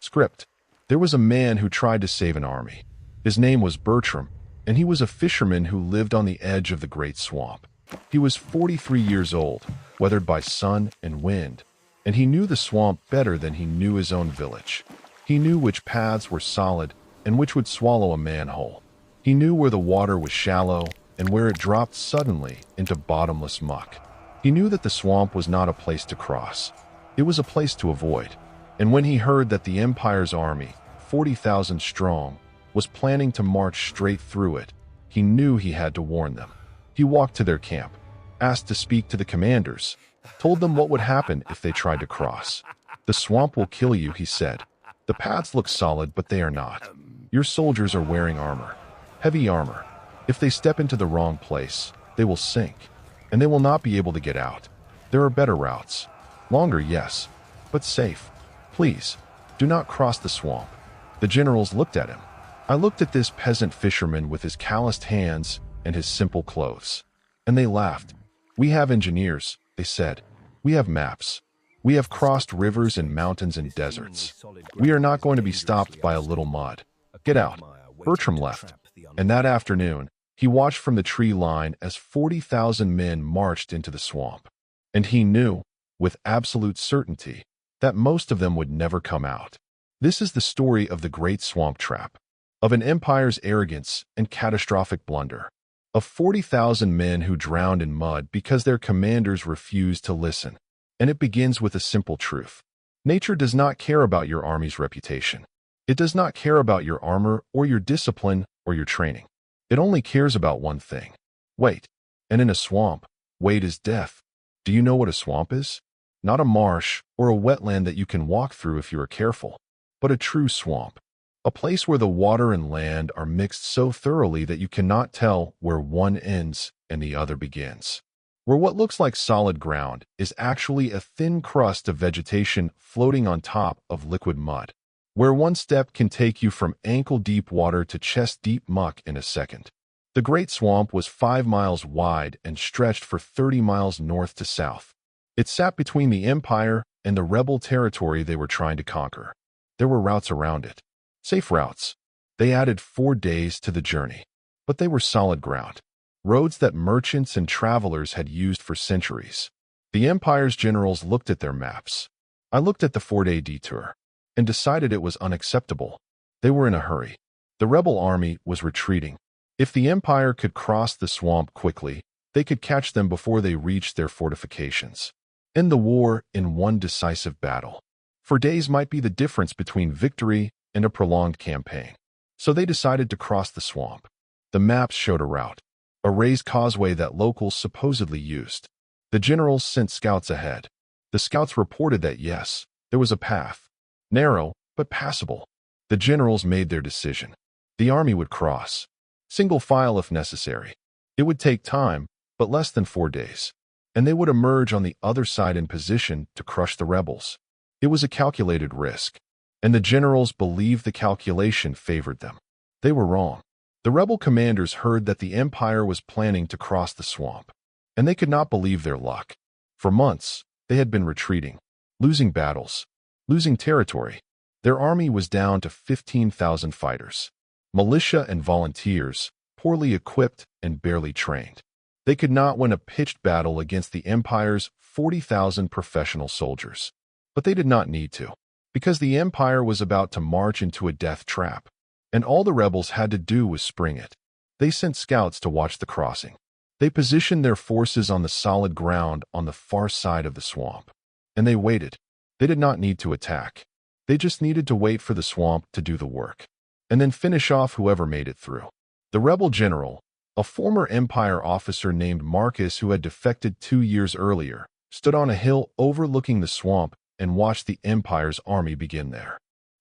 Script. There was a man who tried to save an army. His name was Bertram, and he was a fisherman who lived on the edge of the great swamp. He was 43 years old, weathered by sun and wind, and he knew the swamp better than he knew his own village. He knew which paths were solid and which would swallow a manhole. He knew where the water was shallow and where it dropped suddenly into bottomless muck. He knew that the swamp was not a place to cross. It was a place to avoid. And when he heard that the Empire's army, 40,000 strong, was planning to march straight through it, he knew he had to warn them. He walked to their camp, asked to speak to the commanders, told them what would happen if they tried to cross. "The swamp will kill you," he said. "The paths look solid, but they are not. Your soldiers are wearing armor, heavy armor. If they step into the wrong place, they will sink, and they will not be able to get out. There are better routes. Longer, yes, but safe. Please, do not cross the swamp." The generals looked at him. I looked at this peasant fisherman with his calloused hands and his simple clothes, and they laughed. "We have engineers," they said. "We have maps. We have crossed rivers and mountains and deserts. We are not going to be stopped by a little mud. Get out." Bertram left, and that afternoon, he watched from the tree line as 40,000 men marched into the swamp. And he knew, with absolute certainty, that most of them would never come out. This is the story of the Great Swamp Trap, of an empire's arrogance and catastrophic blunder, of 40,000 men who drowned in mud because their commanders refused to listen. And it begins with a simple truth. Nature does not care about your army's reputation. It does not care about your armor or your discipline or your training. It only cares about one thing: weight. And in a swamp, weight is death. Do you know what a swamp is? Not a marsh or a wetland that you can walk through if you are careful, but a true swamp. A place where the water and land are mixed so thoroughly that you cannot tell where one ends and the other begins. Where what looks like solid ground is actually a thin crust of vegetation floating on top of liquid mud. Where one step can take you from ankle-deep water to chest-deep muck in a second. The Great Swamp was 5 miles wide and stretched for 30 miles north to south. It sat between the Empire and the rebel territory they were trying to conquer. There were routes around it. Safe routes. They added 4 days to the journey. But they were solid ground. Roads that merchants and travelers had used for centuries. The Empire's generals looked at their maps. I looked at the 4-day detour and decided it was unacceptable. They were in a hurry. The rebel army was retreating. If the Empire could cross the swamp quickly, they could catch them before they reached their fortifications. End the war in one decisive battle. 4 days might be the difference between victory and a prolonged campaign. So they decided to cross the swamp. The maps showed a route, a raised causeway that locals supposedly used. The generals sent scouts ahead. The scouts reported that yes, there was a path. Narrow, but passable. The generals made their decision. The army would cross. Single file if necessary. It would take time, but less than 4 days. And they would emerge on the other side in position to crush the rebels. It was a calculated risk. And the generals believed the calculation favored them. They were wrong. The rebel commanders heard that the Empire was planning to cross the swamp. And they could not believe their luck. For months, they had been retreating, losing battles, losing territory. Their army was down to 15,000 fighters. Militia and volunteers, poorly equipped and barely trained. They could not win a pitched battle against the Empire's 40,000 professional soldiers. But they did not need to, because the Empire was about to march into a death trap, and all the rebels had to do was spring it. They sent scouts to watch the crossing. They positioned their forces on the solid ground on the far side of the swamp. And they waited. They did not need to attack. They just needed to wait for the swamp to do the work, and then finish off whoever made it through. The rebel general, a former Empire officer named Marcus who had defected 2 years earlier, stood on a hill overlooking the swamp and watched the Empire's army begin there.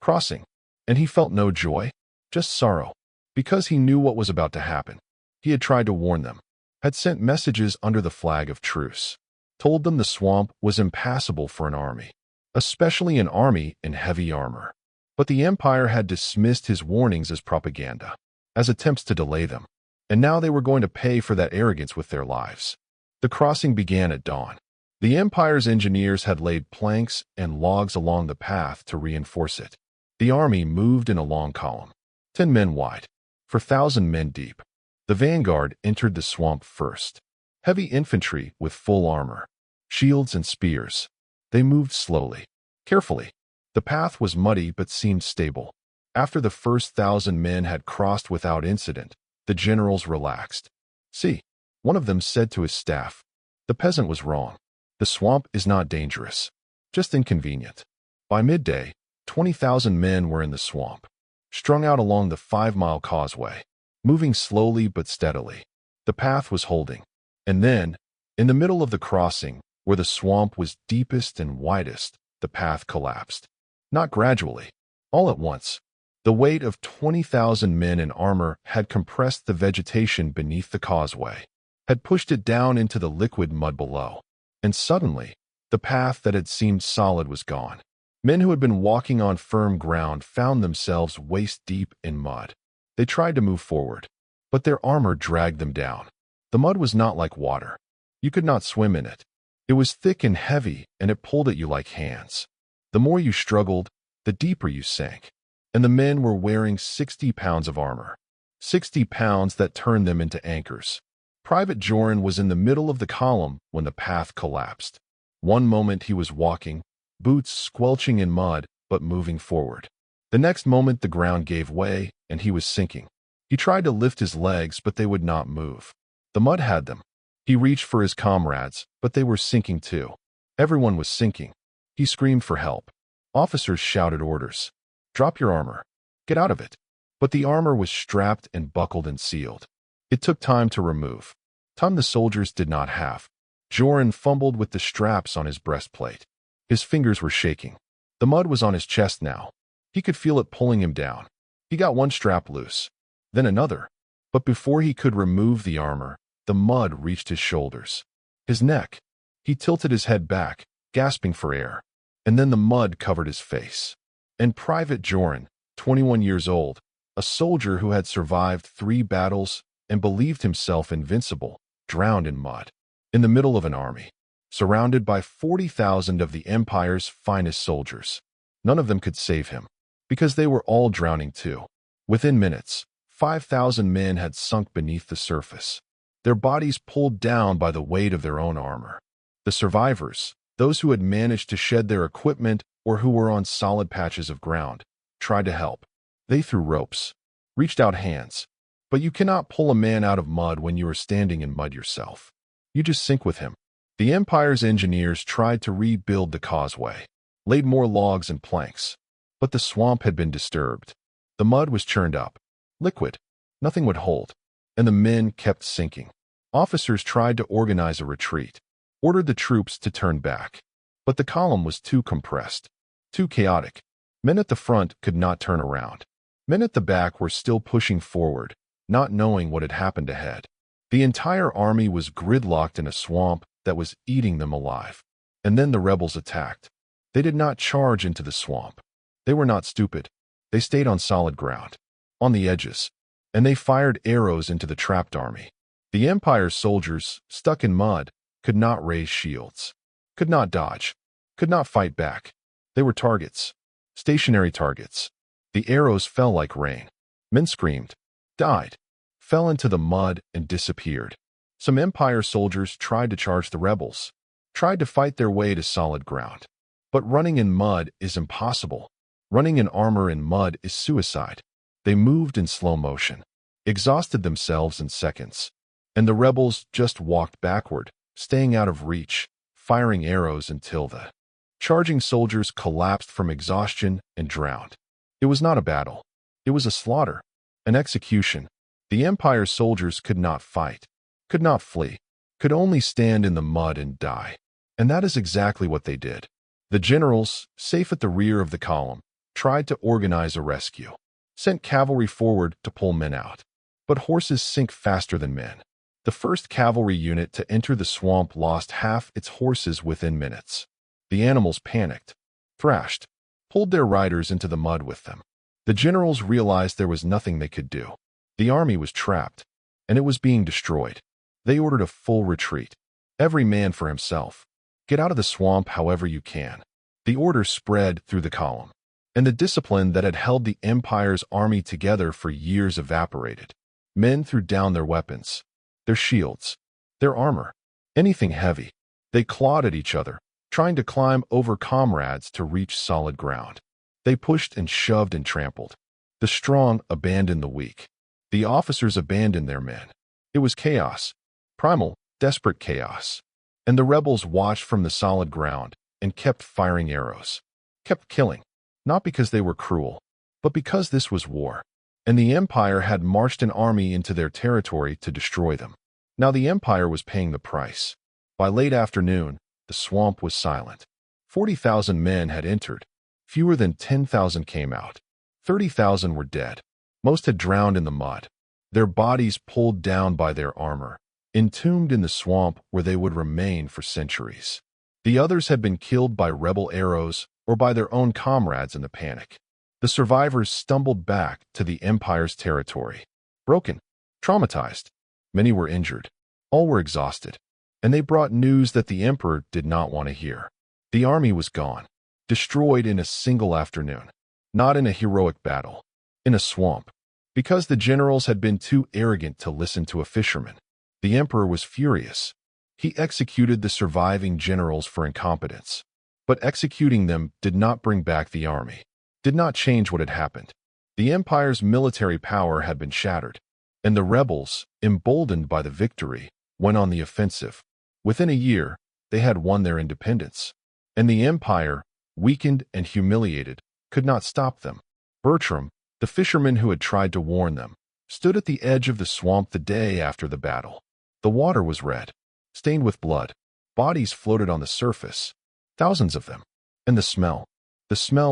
Crossing. And he felt no joy, just sorrow, because he knew what was about to happen. He had tried to warn them, had sent messages under the flag of truce, told them the swamp was impassable for an army, especially an army in heavy armor. But the Empire had dismissed his warnings as propaganda, as attempts to delay them, and now they were going to pay for that arrogance with their lives. The crossing began at dawn. The Empire's engineers had laid planks and logs along the path to reinforce it. The army moved in a long column, 10 men wide, 4,000 men deep. The vanguard entered the swamp first. Heavy infantry with full armor, shields and spears. They moved slowly, carefully. The path was muddy but seemed stable. After the first 1,000 men had crossed without incident, the generals relaxed. "See," one of them said to his staff. The peasant was wrong. The swamp is not dangerous, just inconvenient. By midday, 20,000 men were in the swamp, strung out along the 5-mile causeway, moving slowly but steadily. The path was holding. And then, in the middle of the crossing, where the swamp was deepest and widest, the path collapsed. Not gradually, all at once. The weight of 20,000 men in armor had compressed the vegetation beneath the causeway, had pushed it down into the liquid mud below. And suddenly, the path that had seemed solid was gone. Men who had been walking on firm ground found themselves waist-deep in mud. They tried to move forward, but their armor dragged them down. The mud was not like water. You could not swim in it. It was thick and heavy, and it pulled at you like hands. The more you struggled, the deeper you sank. And the men were wearing 60 pounds of armor. 60 pounds that turned them into anchors. Private Joran was in the middle of the column when the path collapsed. One moment he was walking, boots squelching in mud, but moving forward. The next moment the ground gave way, and he was sinking. He tried to lift his legs, but they would not move. The mud had them. He reached for his comrades, but they were sinking too. Everyone was sinking. He screamed for help. Officers shouted orders. "Drop your armor. Get out of it." But the armor was strapped and buckled and sealed. It took time to remove. Time the soldiers did not have. Joran fumbled with the straps on his breastplate. His fingers were shaking. The mud was on his chest now. He could feel it pulling him down. He got one strap loose, then another. But before he could remove the armor, the mud reached his shoulders, his neck. He tilted his head back, gasping for air. And then the mud covered his face. And Private Joran, 21 years old, a soldier who had survived 3 battles and believed himself invincible, drowned in mud, in the middle of an army, surrounded by 40,000 of the Empire's finest soldiers. None of them could save him, because they were all drowning too. Within minutes, 5,000 men had sunk beneath the surface, their bodies pulled down by the weight of their own armor. The survivors, those who had managed to shed their equipment or who were on solid patches of ground, tried to help. They threw ropes, reached out hands. But you cannot pull a man out of mud when you are standing in mud yourself. You just sink with him. The Empire's engineers tried to rebuild the causeway, laid more logs and planks. But the swamp had been disturbed. The mud was churned up, liquid. Nothing would hold. And the men kept sinking. Officers tried to organize a retreat, ordered the troops to turn back. But the column was too compressed, too chaotic. Men at the front could not turn around. Men at the back were still pushing forward, not knowing what had happened ahead. The entire army was gridlocked in a swamp that was eating them alive. And then the rebels attacked. They did not charge into the swamp. They were not stupid. They stayed on solid ground, on the edges, and they fired arrows into the trapped army. The Empire's soldiers, stuck in mud, could not raise shields, could not dodge, could not fight back. They were targets, stationary targets. The arrows fell like rain. Men screamed, died, fell into the mud and disappeared. Some Empire soldiers tried to charge the rebels, tried to fight their way to solid ground. But running in mud is impossible. Running in armor in mud is suicide. They moved in slow motion, exhausted themselves in seconds. And the rebels just walked backward, staying out of reach, firing arrows until the charging soldiers collapsed from exhaustion and drowned. It was not a battle. It was a slaughter, an execution. The Empire soldiers could not fight, could not flee, could only stand in the mud and die. And that is exactly what they did. The generals, safe at the rear of the column, tried to organize a rescue, sent cavalry forward to pull men out. But horses sink faster than men. The first cavalry unit to enter the swamp lost half its horses within minutes. The animals panicked, thrashed, pulled their riders into the mud with them. The generals realized there was nothing they could do. The army was trapped, and it was being destroyed. They ordered a full retreat. Every man for himself. Get out of the swamp however you can. The order spread through the column. and the discipline that had held the empire's army together for years evaporated. Men threw down their weapons, their shields, their armor, anything heavy. They clawed at each other, trying to climb over comrades to reach solid ground. They pushed and shoved and trampled. The strong abandoned the weak. The officers abandoned their men. It was chaos, primal, desperate chaos. And the rebels watched from the solid ground and kept firing arrows, kept killing, not because they were cruel, but because this was war. And the empire had marched an army into their territory to destroy them. Now the empire was paying the price. By late afternoon, the swamp was silent. 40,000 men had entered. Fewer than 10,000 came out. 30,000 were dead. Most had drowned in the mud, their bodies pulled down by their armor, entombed in the swamp where they would remain for centuries. The others had been killed by rebel arrows or by their own comrades in the panic. The survivors stumbled back to the empire's territory, broken, traumatized. Many were injured. All were exhausted. And they brought news that the emperor did not want to hear. The army was gone, destroyed in a single afternoon, not in a heroic battle, in a swamp. Because the generals had been too arrogant to listen to a fisherman, the emperor was furious. He executed the surviving generals for incompetence. But executing them did not bring back the army, did not change what had happened. The empire's military power had been shattered, and the rebels, emboldened by the victory, went on the offensive. Within a year, they had won their independence, and the empire, weakened and humiliated, could not stop them. Bertram, the fisherman who had tried to warn them, stood at the edge of the swamp the day after the battle. The water was red, stained with blood. Bodies floated on the surface, thousands of them. And the smell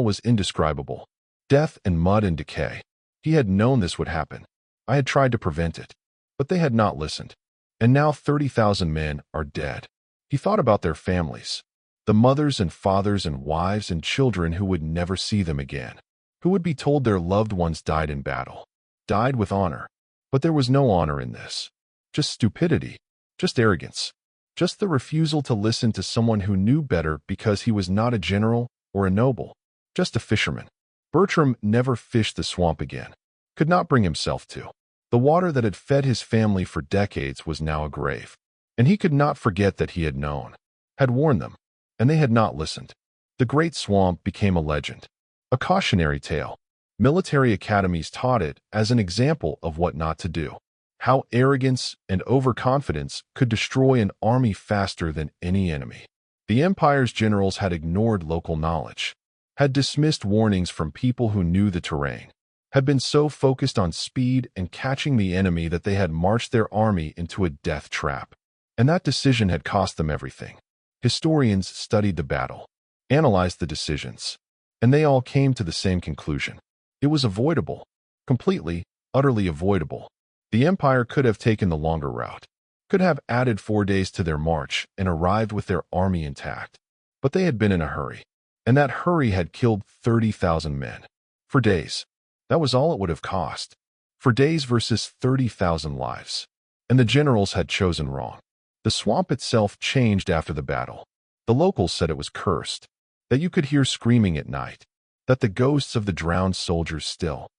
was indescribable. Death and mud and decay. He had known this would happen. I had tried to prevent it, but they had not listened. And now 30,000 men are dead. He thought about their families, the mothers and fathers and wives and children who would never see them again, who would be told their loved ones died in battle, died with honor. But there was no honor in this. Just stupidity, just arrogance, just the refusal to listen to someone who knew better because he was not a general or a noble, just a fisherman. Bertram never fished the swamp again, could not bring himself to. The water that had fed his family for decades was now a grave, and he could not forget that he had known, had warned them, and they had not listened. The great swamp became a legend, a cautionary tale. Military academies taught it as an example of what not to do, how arrogance and overconfidence could destroy an army faster than any enemy. The empire's generals had ignored local knowledge, had dismissed warnings from people who knew the terrain, had been so focused on speed and catching the enemy that they had marched their army into a death trap. And that decision had cost them everything. Historians studied the battle, analyzed the decisions, and they all came to the same conclusion. It was avoidable, completely, utterly avoidable. The empire could have taken the longer route, could have added 4 days to their march and arrived with their army intact. But they had been in a hurry, and that hurry had killed 30,000 men. For days. That was all it would have cost. For days versus 30,000 lives. And the generals had chosen wrong. The swamp itself changed after the battle. The locals said it was cursed, that you could hear screaming at night, that the ghosts of the drowned soldiers still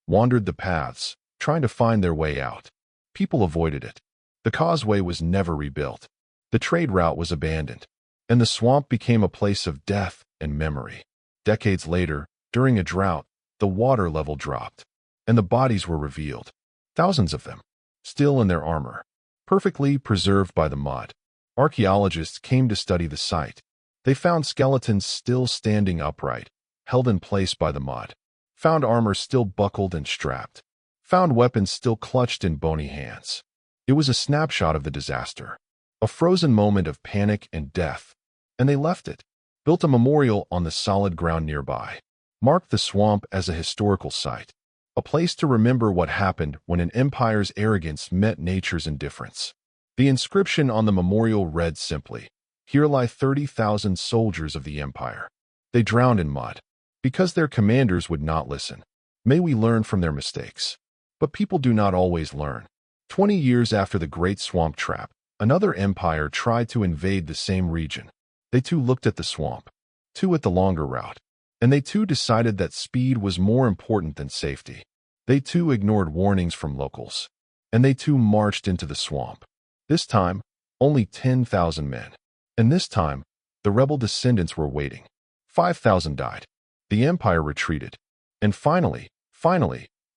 wandered the paths, trying to find their way out. People avoided it. The causeway was never rebuilt. The trade route was abandoned, and the swamp became a place of death and memory. Decades later, during a drought, the water level dropped, and the bodies were revealed. Thousands of them, still in their armor, perfectly preserved by the mud. Archaeologists came to study the site. They found skeletons still standing upright, held in place by the mud. Found armor still buckled and strapped. Found weapons still clutched in bony hands. It was a snapshot of the disaster, a frozen moment of panic and death. And they left it, built a memorial on the solid ground nearby, marked the swamp as a historical site, a place to remember what happened when an empire's arrogance met nature's indifference. The inscription on the memorial read simply, "Here lie 30,000 soldiers of the empire. They drowned in mud, because their commanders would not listen. May we learn from their mistakes." But people do not always learn. 20 years after the Great Swamp Trap, another empire tried to invade the same region. They too looked at the swamp, too at the longer route. And they too decided that speed was more important than safety. They too ignored warnings from locals. And they too marched into the swamp. This time, only 10,000 men. And this time, the rebel descendants were waiting. 5,000 died. The empire retreated. And finally,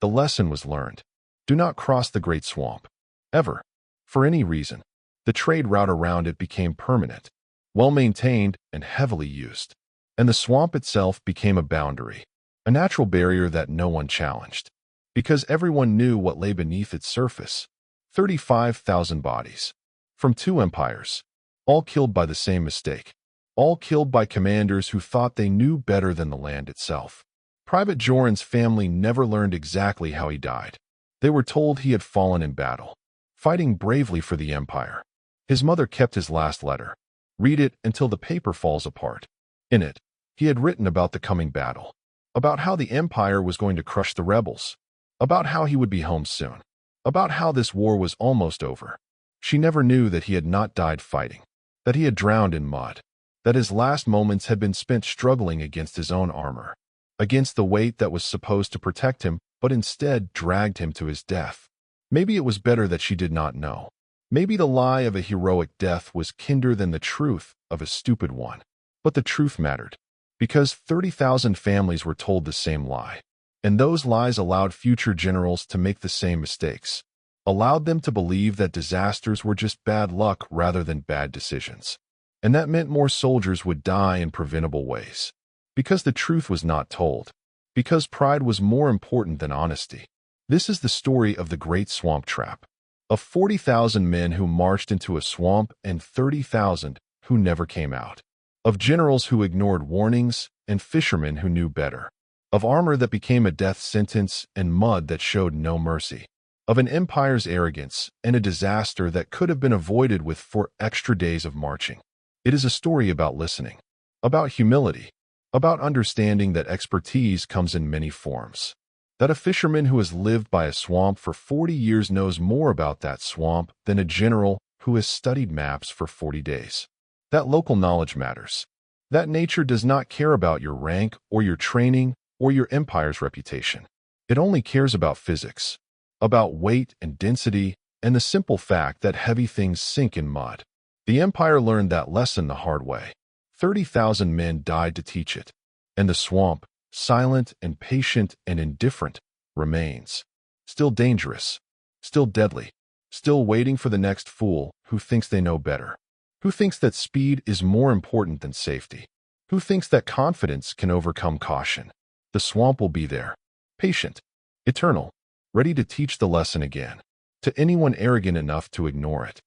the lesson was learned. Do not cross the Great Swamp. Ever. For any reason. The trade route around it became permanent, well-maintained, and heavily used. And the swamp itself became a boundary, a natural barrier that no one challenged. Because everyone knew what lay beneath its surface. 35,000 bodies. From two empires. All killed by the same mistake. All killed by commanders who thought they knew better than the land itself. Private Joran's family never learned exactly how he died. They were told he had fallen in battle, fighting bravely for the empire. His mother kept his last letter. Read it until the paper falls apart. In it, he had written about the coming battle, about how the empire was going to crush the rebels, about how he would be home soon, about how this war was almost over. She never knew that he had not died fighting, that he had drowned in mud, that his last moments had been spent struggling against his own armor, against the weight that was supposed to protect him, but instead dragged him to his death. Maybe it was better that she did not know. Maybe the lie of a heroic death was kinder than the truth of a stupid one. But the truth mattered, because 30,000 families were told the same lie. And those lies allowed future generals to make the same mistakes, allowed them to believe that disasters were just bad luck rather than bad decisions. And that meant more soldiers would die in preventable ways. Because the truth was not told. Because pride was more important than honesty. This is the story of the Great Swamp Trap. Of 40,000 men who marched into a swamp and 30,000 who never came out. Of generals who ignored warnings and fishermen who knew better. Of armor that became a death sentence and mud that showed no mercy. Of an empire's arrogance and a disaster that could have been avoided with 4 extra days of marching. It is a story about listening, about humility, about understanding that expertise comes in many forms. That a fisherman who has lived by a swamp for 40 years knows more about that swamp than a general who has studied maps for 40 days. That local knowledge matters. That nature does not care about your rank or your training or your empire's reputation. It only cares about physics, about weight and density, and the simple fact that heavy things sink in mud. The empire learned that lesson the hard way. 30,000 men died to teach it. And the swamp, silent and patient and indifferent, remains. Still dangerous, still deadly, still waiting for the next fool who thinks they know better. Who thinks that speed is more important than safety? Who thinks that confidence can overcome caution? The swamp will be there, patient, eternal, ready to teach the lesson again, to anyone arrogant enough to ignore it.